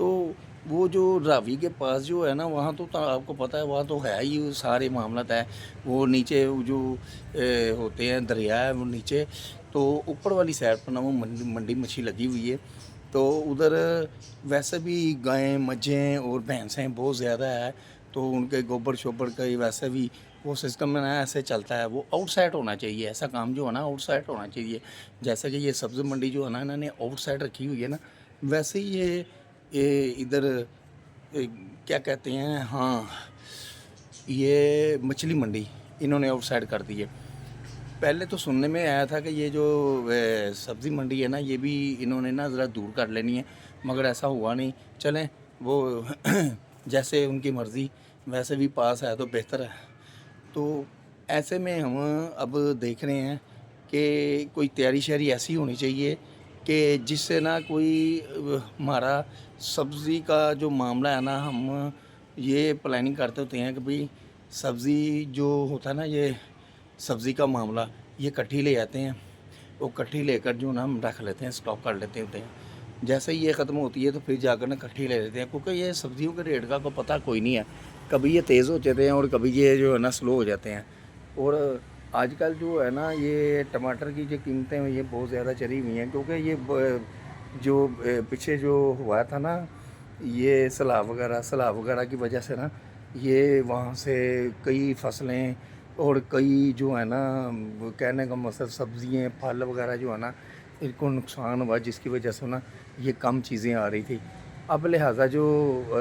تو وہ جو راوی کے پاس جو ہے نا وہاں تو آپ کو پتہ ہے وہاں تو ہے ہی سارے معاملات ہے. وہ نیچے وہ جو ہوتے ہیں دریا ہے وہ نیچے، تو اوپر والی سائڈ پر نا وہ منڈی مچھی لگی ہوئی ہے. تو ادھر ویسے بھی گائیں مجھیں اور بھینسیں بہت زیادہ ہے، تو ان کے گوبر شوبر کا ویسے بھی وہ سسٹم میں نا ایسے چلتا ہے. وہ آؤٹ سائڈ ہونا چاہیے، ایسا کام جو ہے نا آؤٹ سائڈ ہونا چاہیے. جیسے کہ یہ سبزی منڈی جو ہے نا انہوں نے آؤٹ سائڈ رکھی ہوئی ہے نا، ویسے ہی یہ ادھر کیا کہتے ہیں، ہاں یہ مچھلی منڈی انہوں نے آؤٹ سائڈ کر دی ہے. پہلے تو سننے میں آیا تھا کہ یہ جو سبزی منڈی ہے نا یہ بھی انہوں نے نا ذرا دور کر لینی ہے، مگر ایسا ہوا نہیں. چلیں وہ جیسے ان کی مرضی، ویسے بھی پاس ہے تو بہتر ہے. تو ایسے میں ہم اب دیکھ رہے ہیں کہ کوئی تیاری شیاری ایسی ہونی چاہیے کہ جس سے نا کوئی ہمارا سبزی کا جو معاملہ ہے نا، ہم یہ پلاننگ کرتے ہوتے ہیں کہ بھئی سبزی جو ہوتا ہے نا، یہ سبزی کا معاملہ یہ کٹھی لے آتے ہیں، وہ کٹھی لے کر جو نا ہم رکھ لیتے ہیں، اسٹاک کر لیتے ہوتے ہیں. جیسے ہی یہ ختم ہوتی ہے تو پھر جا کر نا کٹھی لے لیتے ہیں، کیونکہ یہ سبزیوں کے ریٹ کا کو پتہ کوئی نہیں ہے، کبھی یہ تیز ہو جاتے ہیں اور کبھی یہ جو ہے نا سلو ہو جاتے ہیں. اور آج کل جو ہے نا یہ ٹماٹر کی جو قیمتیں ہیں یہ بہت زیادہ چڑھی ہوئی ہیں، کیونکہ یہ جو پیچھے جو ہوا تھا نا یہ سیلاب وغیرہ کی وجہ سے نا یہ وہاں سے کئی فصلیں اور کئی جو ہے نا کہنے کا مقصد سبزیاں پھل وغیرہ جو ہے نا ان کو نقصان ہوا، جس کی وجہ سے نا یہ کم چیزیں آ رہی تھی. اب لہٰذا جو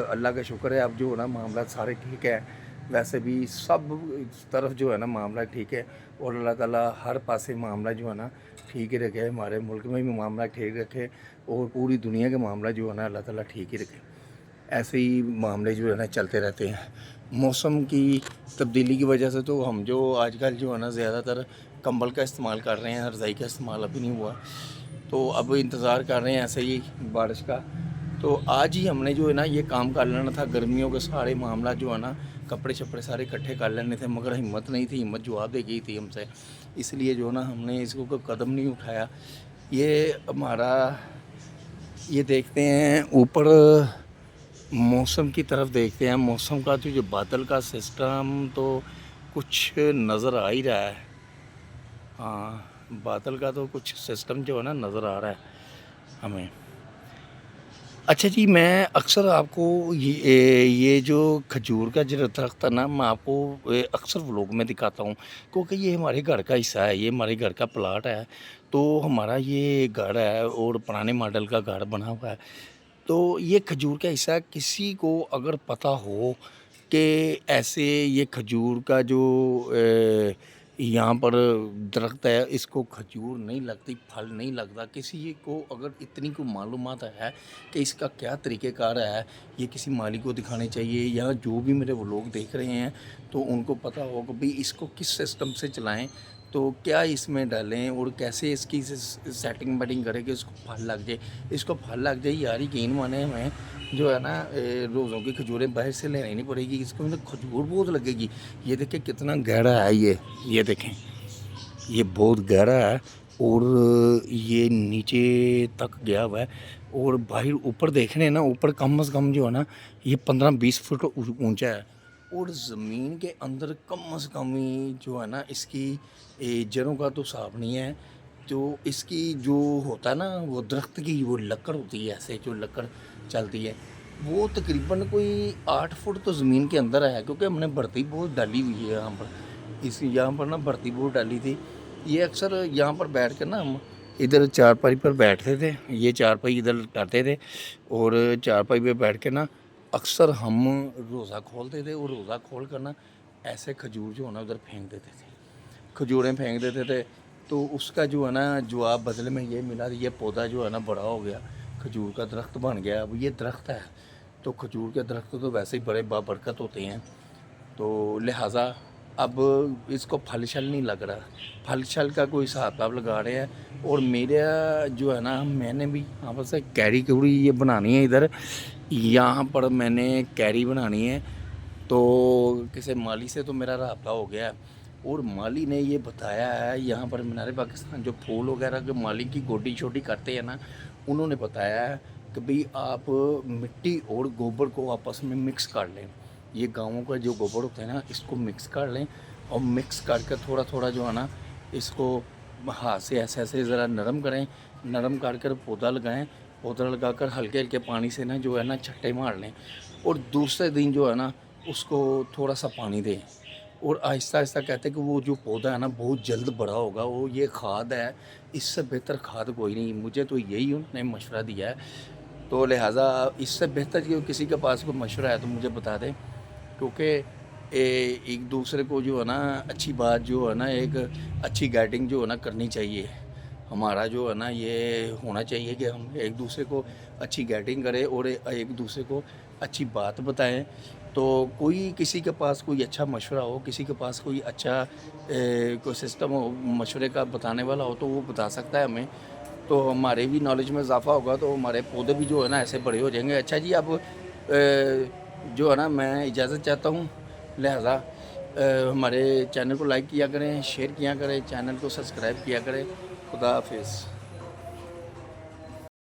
اللہ کا شکر ہے اب جو ہے نا معاملات سارے ٹھیک ہے. ویسے بھی سب طرف جو ہے نا معاملہ ٹھیک ہے، اور اللہ تعالیٰ ہر پاسے معاملہ جو ہے نا ٹھیک ہی رکھے. ہمارے ملک میں بھی معاملہ ٹھیک رکھے اور پوری دنیا کے معاملہ جو ہے نا اللہ تعالیٰ ٹھیک ہی رکھے. ایسے ہی معاملے جو ہے نا چلتے رہتے ہیں. موسم کی تبدیلی کی وجہ سے تو ہم جو آج کل جو ہے نا زیادہ تر کمبل کا استعمال کر رہے ہیں، رضائی کا استعمال ابھی نہیں ہوا، تو اب انتظار کر رہے ہیں ایسے ہی بارش کا. تو آج ہی ہم نے جو ہے نا یہ کام کر لینا تھا، گرمیوں کے سارے معاملات جو ہے نا کپڑے شپڑے سارے اکٹھے کر لینے تھے، مگر ہمت نہیں تھی، ہمت جواب دے گئی تھی ہم سے، اس لیے جو ہے نا ہم نے اس کو کوئی قدم نہیں اٹھایا. یہ ہمارا یہ دیکھتے ہیں اوپر موسم کی طرف دیکھتے ہیں، موسم کا جو بادل کا سسٹم تو کچھ نظر آ ہی رہا ہے. ہاں بادل کا تو کچھ سسٹم جو ہے نا نظر آ رہا ہے ہمیں. اچھا جی، میں اکثر آپ کو یہ جو کھجور کا جو درخت ہے نا میں آپ کو اکثر ولاگ میں دکھاتا ہوں، کیونکہ یہ ہمارے گھر کا حصہ ہے، یہ ہمارے گھر کا پلاٹ ہے. تو ہمارا یہ گھر ہے اور پرانے ماڈل کا گھر بنا ہوا ہے. تو یہ کھجور کا حصہ کسی کو اگر پتہ ہو کہ ایسے یہ کھجور کا جو یہاں پر درخت ہے اس کو کھجور نہیں لگتی، پھل نہیں لگتا، کسی کو اگر اتنی کو معلومات ہے کہ اس کا کیا طریقہ کار ہے، یہ کسی مالی کو دکھانے چاہیے، یا جو بھی میرے وہ لوگ دیکھ رہے ہیں تو ان کو پتہ ہو کہ بھئی اس کو کس سسٹم سے چلائیں، تو کیا اس میں ڈالیں اور کیسے اس کی سیٹنگ بیٹنگ کرے کہ اس کو پھل لگ جائے. اس کو پھل لگ جائے یار یقین مانے ہمیں جو ہے نا روزوں کی کھجوریں باہر سے لینی نہیں پڑے گی، اس کو کھجور بہت لگے گی. یہ دیکھیں کتنا گہرا ہے، یہ دیکھیں یہ بہت گہرا ہے اور یہ نیچے تک گیا ہوا ہے. اور باہر اوپر دیکھنے ہیں نا، اوپر کم از کم جو ہے نا یہ 15-20 فٹ اونچا ہے، اور زمین کے اندر کم از کم جو ہے نا اس کی جڑوں کا تو حساب نہیں ہے. تو اس کی جو ہوتا ہے نا وہ درخت کی وہ لکڑ ہوتی ہے، ایسے جو لکڑ چلتی ہے وہ تقریباً کوئی 8 فٹ تو زمین کے اندر ہے، کیونکہ ہم نے بھرتی بہت ڈالی ہوئی ہے یہاں پر. یہاں پر نا بھرتی بہت ڈالی تھی. یہ اکثر یہاں پر بیٹھ کر نا ہم ادھر چارپائی پر بیٹھتے تھے، یہ چارپائی ادھر کرتے تھے اور چارپائی پہ بیٹھ کے نا اکثر ہم روزہ کھولتے تھے، اور روزہ کھول کر نا ایسے کھجور جو ہے نا ادھر پھینک دیتے تھے، کھجوریں پھینک دیتے تھے. تو اس کا جو ہے نا جواب بدلے میں یہ ملا، یہ پودا جو ہے نا بڑا ہو گیا، کھجور کا درخت بن گیا. اب یہ درخت ہے تو کھجور کے درخت تو ویسے ہی بڑے بابرکت ہوتے ہیں، تو لہٰذا اب اس کو پھل شل نہیں لگ رہا، پھل شل کا کوئی حساب کتاب لگا رہے ہیں. اور میرا جو ہے نا میں نے بھی یہاں پر سے کیری کوڑی یہ بنانی ہے، ادھر یہاں پر میں نے کیری بنانی ہے. تو کسی مالی سے تو میرا رابطہ ہو گیا ہے، اور مالی نے یہ بتایا ہے یہاں پر مینار پاکستان جو پھول وغیرہ کے مالی کی گوڈی چھوٹی کرتے ہیں نا، انہوں نے بتایا ہے کہ بھئی آپ مٹی اور گوبر کو آپس میں مکس کر لیں. یہ گاؤں کا جو گوبر ہوتا ہے نا اس کو مکس کر لیں اور مکس کر کے تھوڑا تھوڑا جو ہے نا اس کو ہاتھ سے ایسے ایسے ذرا نرم کریں. نرم کر پودا لگائیں. پودا لگا کر ہلکے ہلکے پانی سے نا جو ہے نا چھٹے مار لیں اور دوسرے دن جو ہے نا اس کو تھوڑا سا پانی دیں اور آہستہ آہستہ کہتے ہیں کہ وہ جو پودا ہے نا بہت جلد بڑا ہوگا. وہ یہ کھاد ہے, اس سے بہتر کھاد کوئی نہیں. مجھے تو یہی انہوں نے مشورہ دیا ہے, تو لہٰذا اس سے بہتر کہ کسی کے پاس کوئی مشورہ ہے تو مجھے بتا دیں, کیونکہ ایک دوسرے کو جو ہے نا اچھی بات جو ہے نا ایک اچھی گائیڈنگ جو ہے نا کرنی چاہیے. ہمارا جو ہے نا یہ ہونا چاہیے کہ ہم ایک دوسرے کو اچھی گائیڈنگ کریں اور ایک دوسرے کو اچھی بات بتائیں. تو کوئی کسی کے پاس کوئی اچھا مشورہ ہو, کسی کے پاس کوئی اچھا کوئی سسٹم ہو مشورے کا بتانے والا ہو تو وہ بتا سکتا ہے ہمیں, تو ہمارے بھی نالج میں اضافہ ہوگا, تو ہمارے پودے بھی جو ہے نا ایسے بڑے ہو جائیں گے. اچھا جی, اب جو ہے نا میں اجازت چاہتا ہوں. لہذا ہمارے چینل کو لائک کیا کریں, شیئر کیا کریں, چینل کو سبسکرائب کیا کریں. خدا حافظ.